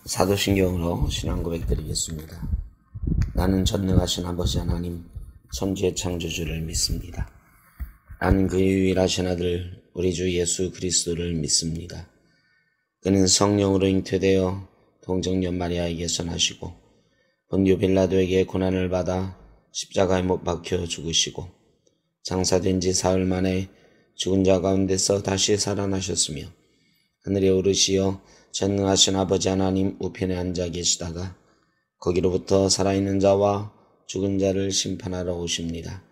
사도신경으로 신앙 고백 드리겠습니다. 나는 전능하신 아버지 하나님 천지의 창조주를 믿습니다. 나는 그의 유일하신 아들 우리 주 예수 그리스도를 믿습니다. 그는 성령으로 잉태되어 동정녀 마리아에게서 나시고 본디오 빌라도에게 고난을 받아 십자가에 못 박혀 죽으시고 장사된 지 사흘 만에 죽은 자 가운데서 다시 살아나셨으며 하늘에 오르시어 전능하신 아버지 하나님 우편에 앉아 계시다가 거기로부터 살아있는 자와 죽은 자를 심판하러 오십니다.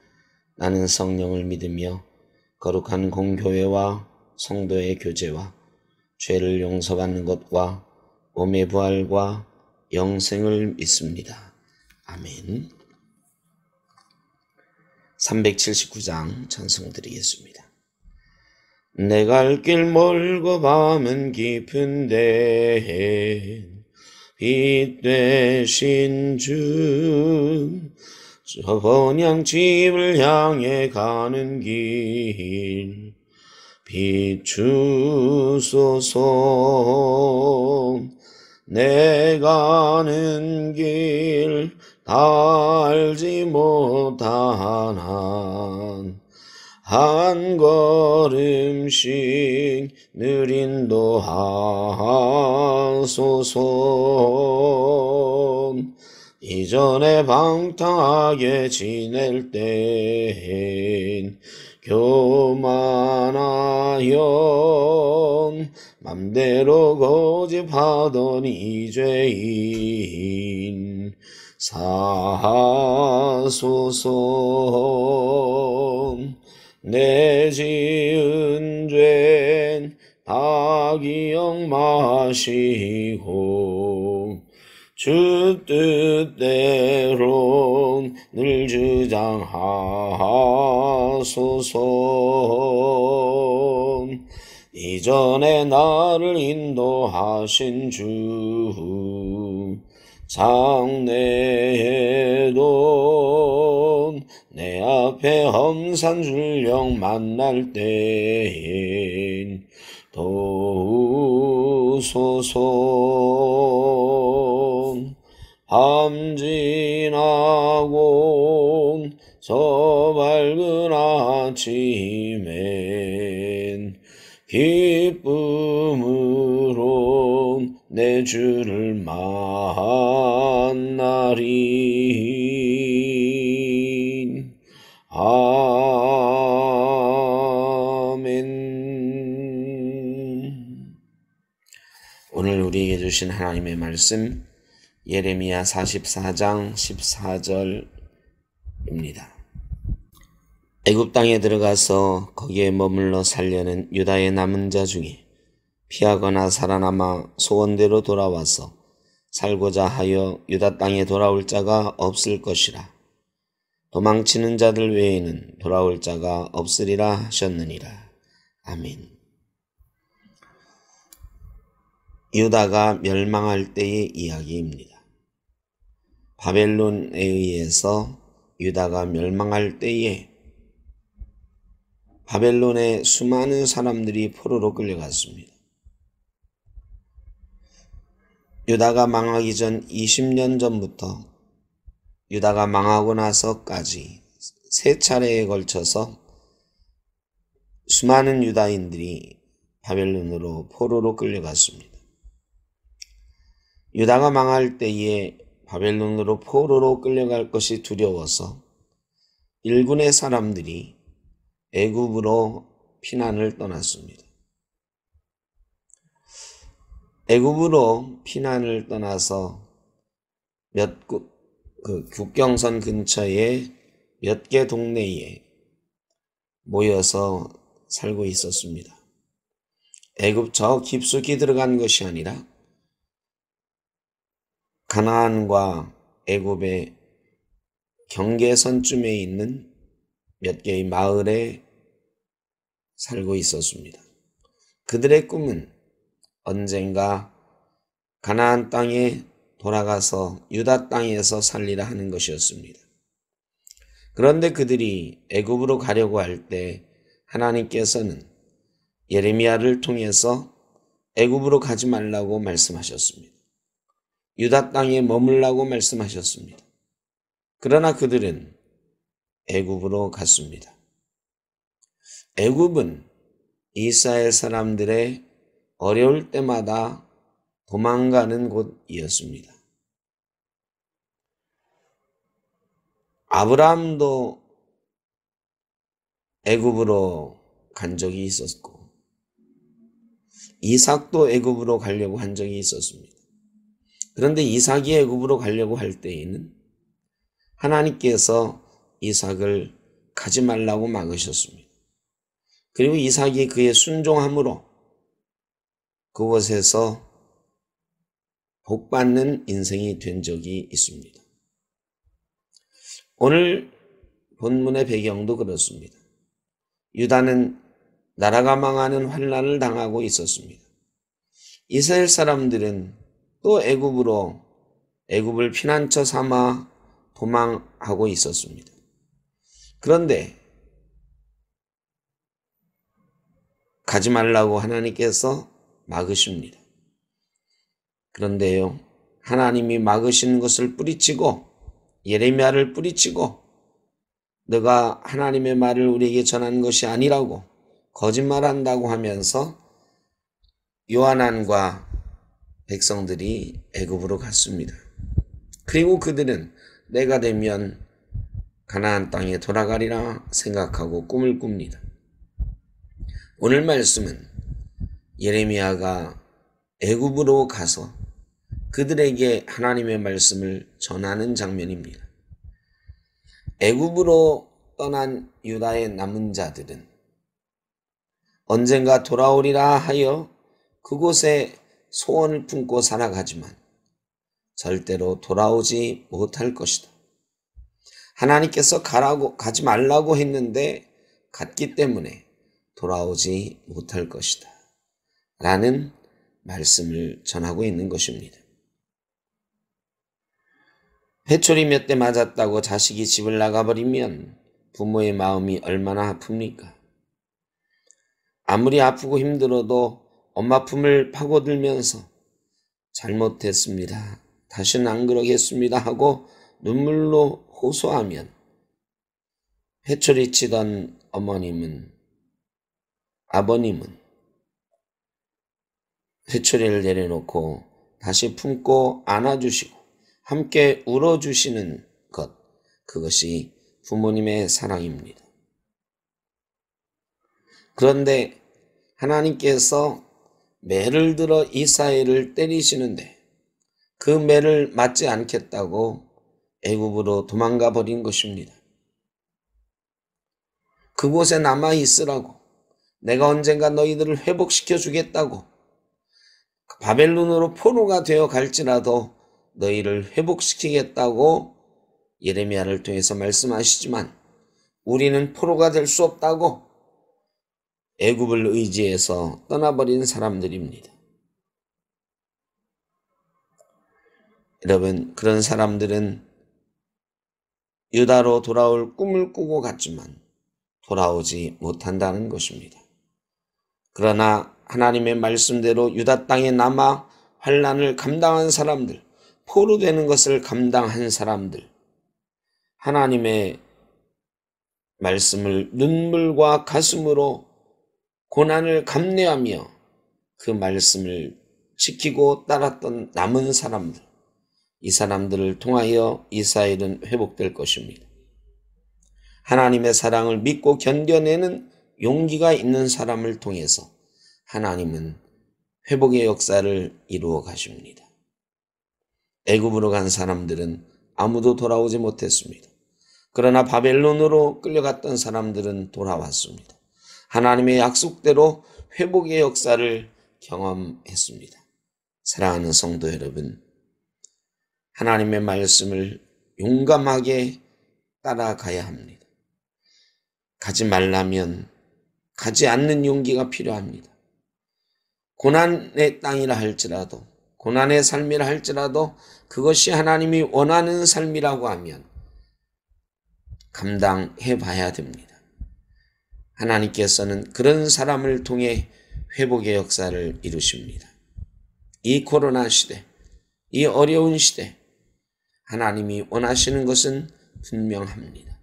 나는 성령을 믿으며 거룩한 공교회와 성도의 교제와 죄를 용서받는 것과 몸의 부활과 영생을 믿습니다. 아멘. 379장 찬송 드리겠습니다. 내 갈 길 멀고 밤은 깊은데 빛 되신 주 저 번향집을 향해 가는 길 비추소서. 내 가는 길 다 알지 못하나 한 걸음씩 늘 인도하소서. 이전에 방탕하게 지낼 땐 교만하여 맘대로 고집하던 이 죄인 사하소서. 내 지은 죄는 다 기억 마시고 주 뜻대로 늘 주장하소서. 이전에 나를 인도하신 주 장래에도 내 앞에 험산 줄령 만날 땐 도우소서. 밤 지나고 저 밝은 아침엔 기쁨으로 내 주를 만나리. 아멘. 오늘 우리에게 주신 하나님의 말씀 예레미야 44장 14절입니다. 애굽 땅에 들어가서 거기에 머물러 살려는 유다의 남은 자 중에 피하거나 살아남아 소원대로 돌아와서 살고자 하여 유다 땅에 돌아올 자가 없을 것이라. 도망치는 자들 외에는 돌아올 자가 없으리라 하셨느니라. 아멘. 유다가 멸망할 때의 이야기입니다. 바벨론에 의해서 유다가 멸망할 때에 바벨론에 수많은 사람들이 포로로 끌려갔습니다. 유다가 망하기 전 20년 전부터 유다가 망하고 나서까지 세 차례에 걸쳐서 수많은 유다인들이 바벨론으로 포로로 끌려갔습니다. 유다가 망할 때에 바벨론으로 포로로 끌려갈 것이 두려워서 일군의 사람들이 애굽으로 피난을 떠났습니다. 애굽으로 피난을 떠나서 국경선 근처에 몇 개 동네에 모여서 살고 있었습니다. 애굽 저 깊숙이 들어간 것이 아니라 가나안과 애굽의 경계선쯤에 있는 몇 개의 마을에 살고 있었습니다. 그들의 꿈은 언젠가 가나안 땅에 돌아가서 유다 땅에서 살리라 하는 것이었습니다. 그런데 그들이 애굽으로 가려고 할 때 하나님께서는 예레미야를 통해서 애굽으로 가지 말라고 말씀하셨습니다. 유다 땅에 머물라고 말씀하셨습니다. 그러나 그들은 애굽으로 갔습니다. 애굽은 이스라엘 사람들의 어려울 때마다 도망가는 곳이었습니다. 아브라함도 애굽으로 간 적이 있었고 이삭도 애굽으로 가려고 한 적이 있었습니다. 그런데 이삭이 애굽으로 가려고 할 때에는 하나님께서 이삭을 가지 말라고 막으셨습니다. 그리고 이삭이 그의 순종함으로 그곳에서 복받는 인생이 된 적이 있습니다. 오늘 본문의 배경도 그렇습니다. 유다는 나라가 망하는 환난을 당하고 있었습니다. 이스라엘 사람들은 또 애굽을 피난처 삼아 도망하고 있었습니다. 그런데 가지 말라고 하나님께서 막으십니다. 그런데요, 하나님이 막으신 것을 뿌리치고 예레미야를 뿌리치고 너가 하나님의 말을 우리에게 전한 것이 아니라고 거짓말한다고 하면서 요하난과 백성들이 애굽으로 갔습니다. 그리고 그들은 내가 되면 가나안 땅에 돌아가리라 생각하고 꿈을 꿉니다. 오늘 말씀은 예레미야가 애굽으로 가서 그들에게 하나님의 말씀을 전하는 장면입니다. 애굽으로 떠난 유다의 남은 자들은 언젠가 돌아오리라 하여 그곳에 소원을 품고 살아가지만 절대로 돌아오지 못할 것이다. 하나님께서 가지 말라고 했는데 갔기 때문에 돌아오지 못할 것이다. 라는 말씀을 전하고 있는 것입니다. 회초리 몇 대 맞았다고 자식이 집을 나가버리면 부모의 마음이 얼마나 아픕니까? 아무리 아프고 힘들어도 엄마 품을 파고들면서 잘못했습니다. 다시는 안 그러겠습니다 하고 눈물로 호소하면 회초리 치던 아버님은 회초리를 내려놓고 다시 품고 안아주시고 함께 울어주시는 것, 그것이 부모님의 사랑입니다. 그런데 하나님께서 매를 들어 이스라엘을 때리시는데 그 매를 맞지 않겠다고 애굽으로 도망가 버린 것입니다. 그곳에 남아 있으라고, 내가 언젠가 너희들을 회복시켜 주겠다고, 바벨론으로 포로가 되어 갈지라도 너희를 회복시키겠다고 예레미야를 통해서 말씀하시지만 우리는 포로가 될 수 없다고 애굽을 의지해서 떠나버린 사람들입니다. 여러분, 그런 사람들은 유다로 돌아올 꿈을 꾸고 갔지만 돌아오지 못한다는 것입니다. 그러나 하나님의 말씀대로 유다 땅에 남아 환난을 감당한 사람들, 포로되는 것을 감당한 사람들, 하나님의 말씀을 눈물과 가슴으로 고난을 감내하며 그 말씀을 지키고 따랐던 남은 사람들, 이 사람들을 통하여 이스라엘은 회복될 것입니다. 하나님의 사랑을 믿고 견뎌내는 용기가 있는 사람을 통해서 하나님은 회복의 역사를 이루어 가십니다. 애굽으로 간 사람들은 아무도 돌아오지 못했습니다. 그러나 바벨론으로 끌려갔던 사람들은 돌아왔습니다. 하나님의 약속대로 회복의 역사를 경험했습니다. 사랑하는 성도 여러분, 하나님의 말씀을 용감하게 따라가야 합니다. 가지 말라면 가지 않는 용기가 필요합니다. 고난의 땅이라 할지라도, 고난의 삶이라 할지라도 그것이 하나님이 원하는 삶이라고 하면 감당해 봐야 됩니다. 하나님께서는 그런 사람을 통해 회복의 역사를 이루십니다. 이 코로나 시대, 이 어려운 시대 하나님이 원하시는 것은 분명합니다.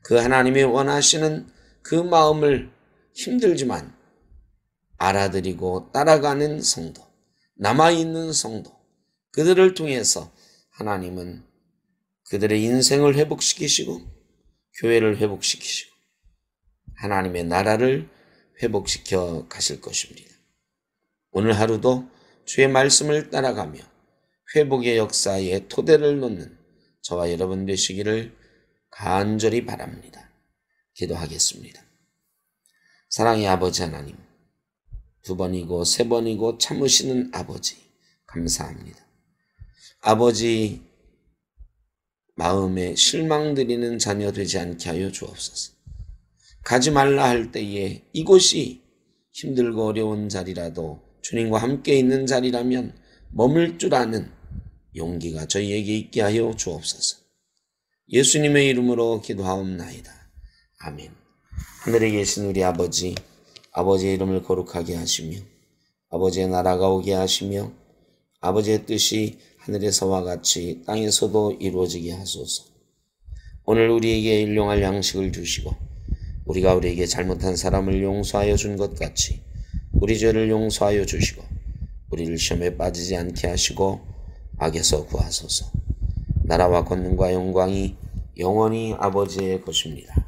그 하나님이 원하시는 그 마음을 힘들지만 알아들이고 따라가는 성도, 남아있는 성도, 그들을 통해서 하나님은 그들의 인생을 회복시키시고 교회를 회복시키시고 하나님의 나라를 회복시켜 가실 것입니다. 오늘 하루도 주의 말씀을 따라가며 회복의 역사에 토대를 놓는 저와 여러분 되시기를 간절히 바랍니다. 기도하겠습니다. 사랑의 아버지 하나님, 2번이고 3번이고 참으시는 아버지 감사합니다. 아버지 마음에 실망드리는 자녀 되지 않게 하여 주옵소서. 가지 말라 할 때에 이곳이 힘들고 어려운 자리라도 주님과 함께 있는 자리라면 머물 줄 아는 용기가 저희에게 있게 하여 주옵소서. 예수님의 이름으로 기도하옵나이다. 아멘. 하늘에 계신 우리 아버지, 아버지의 이름을 거룩하게 하시며 아버지의 나라가 오게 하시며 아버지의 뜻이 하늘에서와 같이 땅에서도 이루어지게 하소서. 오늘 우리에게 일용할 양식을 주시고 우리가 우리에게 잘못한 사람을 용서하여 준 것 같이 우리 죄를 용서하여 주시고 우리를 시험에 빠지지 않게 하시고 악에서 구하소서. 나라와 권능과 영광이 영원히 아버지의 것입니다.